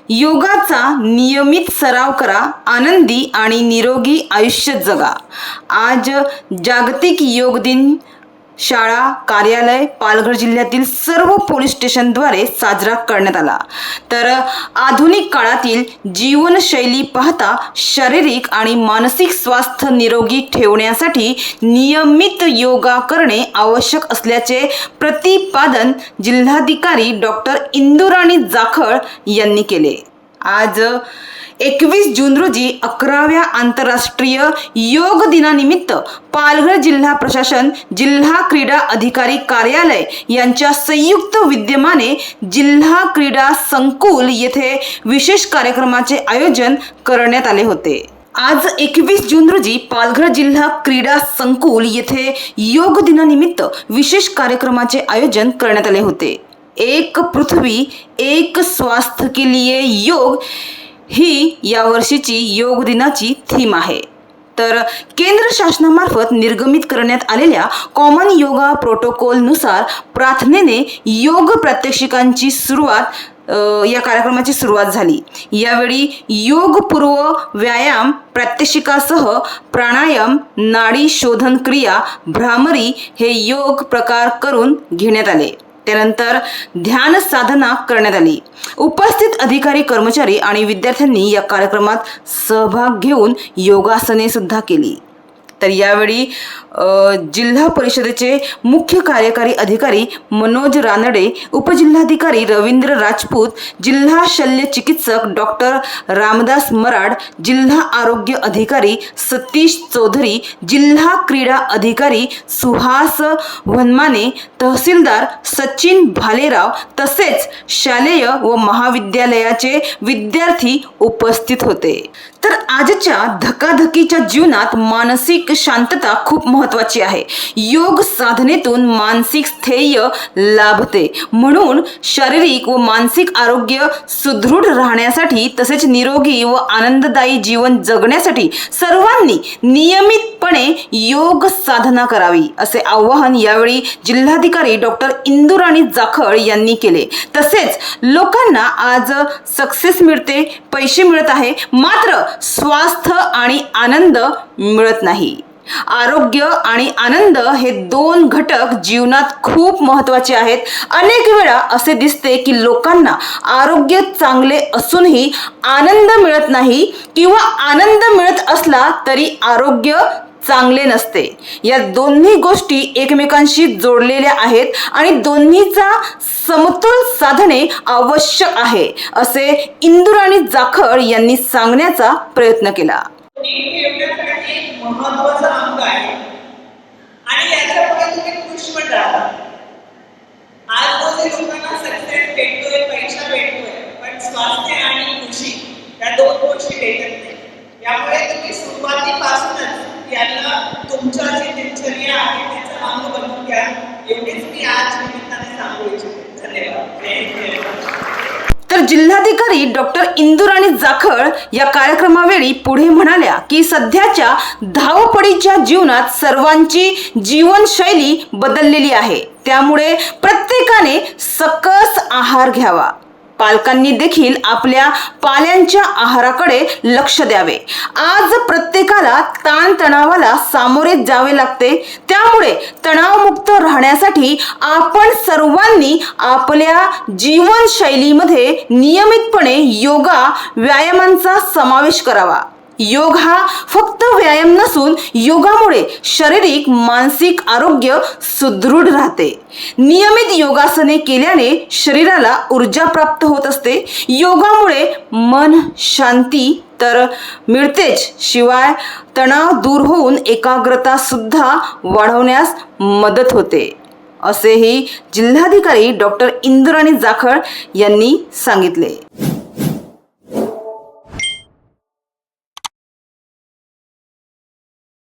योगाचा नियमित सराव करा, आनंदी आणि निरोगी आयुष्य जगा। आज जागतिक योग दिन शाळा, कार्यालय, पालघर जिल्ह्यातील सर्व पोलीस स्टेशनद्वारे साजरा करण्यात आला। तर आधुनिक काळातील जीवनशैली पाहता शारीरिक आणि मानसिक स्वास्थ्य निरोगी ठेवण्यासाठी नियमित योगा करणे आवश्यक असल्याचे प्रतिपादन जिल्हाधिकारी डॉक्टर इंदुराणी जाखळ यांनी केले। आज 21 जून रोजी 11व्या आंतरराष्ट्रीय योग दिनानिमित्त पालघर जिल्हा प्रशासन, जिल्हा क्रीडा अधिकारी कार्यालय यांच्या संयुक्त विद्यमाने जिल्हा क्रीडा संकुल येथे विशेष कार्यक्रमाचे आयोजन करण्यात आले होते। आज 21 जून रोजी पालघर जिल्हा क्रीडा संकुल येथे योग दिनानिमित्त विशेष कार्यक्रमाचे आयोजन करण्यात आले होते। एक पृथ्वी एक स्वास्थ्य के लिए योग ही यावर्षीची योग दिनाची थीम आहे। तर केंद्र शासनामार्फत निर्गमित करण्यात आलेल्या कॉमन योगा प्रोटोकॉलनुसार प्रार्थनेने योग प्रात्यक्षिकांची या कार्यक्रमाची सुरुवात झाली। यावेळी योग पूर्व व्यायाम प्रात्यक्षिकासह प्राणायाम, नाडी शोधन क्रिया, भ्रामरी हे योग प्रकार करून घेण्यात आले। त्यानंतर ध्यान साधना करण्यात आली। उपस्थित अधिकारी, कर्मचारी आणि विद्यार्थ्यांनी या कार्यक्रमात सहभाग घेऊन योगासने सुद्धा केली। तर यावेळी जिल्हा परिषदेचे मुख्य कार्यकारी अधिकारी मनोज रानडे, उपजिल्हाधिकारी रवींद्र राजपूत, जिल्हा शल्य चिकित्सक डॉक्टर रामदास मराड, जिल्हा आरोग्य अधिकारी सतीश चौधरी, जिल्हा क्रीडा अधिकारी सुहास वनमाने, तहसीलदार सचिन भालेराव तसेच शालेय व महाविद्यालयाचे विद्यार्थी उपस्थित होते। तर आजच्या धकाधकीच्या जीवनात मानसिक शांतता खूप महत्त्वाची आहे। योग साधनेतून मानसिक स्थैर्य लाभते, म्हणून शारीरिक व मानसिक आरोग्य सुदृढ राहण्यासाठी तसेच निरोगी व आनंददायी जीवन जगण्यासाठी सर्वांनी नियमितपणे योग साधना करावी, असे आवाहन यावेळी जिल्हाधिकारी डॉक्टर इंदुराणी जाखळ यांनी केले। तसेच लोकांना आज सक्सेस मिळते, पैसे मिळत आहे, मात्र स्वास्थ्य आणि आनंद मिळत नाही। आरोग्य आणि आनंद हे दोन घटक जीवनात खूप महत्त्वाचे आहेत। अनेक वेळा असे दिसते की लोकांना आरोग्य चांगले असूनही आनंद मिळत नाही किंवा आनंद मिळत असला तरी आरोग्य चांगले नसते। या दोन्ही गोष्टी एकमेकांशी जोडलेल्या आहेत आणि दोन्हीचा समतोल साधणे आवश्यक आहे, असे इंदुराणी जाखळ यांनी सांगण्याचा प्रयत्न केला। महत्वाचा अंग आहे आणि याच्यामुळे तुम्ही खुश पण राहा। आज रोजी लोकांना सक्सेस भेटतोय, पैसा भेटतोय, पण स्वास्थ्य आणि खुशी या दोन गोष्टी भेटत नाही। यामुळे तुम्ही सुरुवातीपासूनच यांना तुमच्या जी दिनचर्या आहे त्याचा अंग बनवून घ्या, एवढेच मी आज निमित्ताने सांगू इच्छिते। धन्यवाद। तर जिल्हाधिकारी डॉक्टर इंदुराणी जाखळ या कार्यक्रमावेळी पुढे म्हणाल्या की सध्याच्या धावपळीच्या जीवनात सर्वांची जीवनशैली बदललेली आहे, त्यामुळे प्रत्येकाने सकस आहार घ्यावा। पालकांनी देखील आपल्या पाल्यांच्या आहाराकडे लक्ष द्यावे। आज प्रत्येकाला ताणतणावाला सामोरे जावे लागते, त्यामुळे तणावमुक्त राहण्यासाठी आपण सर्वांनी आपल्या जीवनशैलीमध्ये नियमितपणे योगा व्यायामांचा समावेश करावा। योग हा फक्त व्यायाम नसून योगामुळे शारीरिक मानसिक आरोग्य सुदृढ राहते। नियमित योगासने केल्याने शरीराला ऊर्जा प्राप्त होत असते। योगामुळे मन शांती तर मिळतेच, शिवाय तणाव दूर होऊन एकाग्रता सुद्धा वाढवण्यास मदत होते, असेही जिल्हाधिकारी डॉक्टर इंदुराणी जाखळ यांनी सांगितले।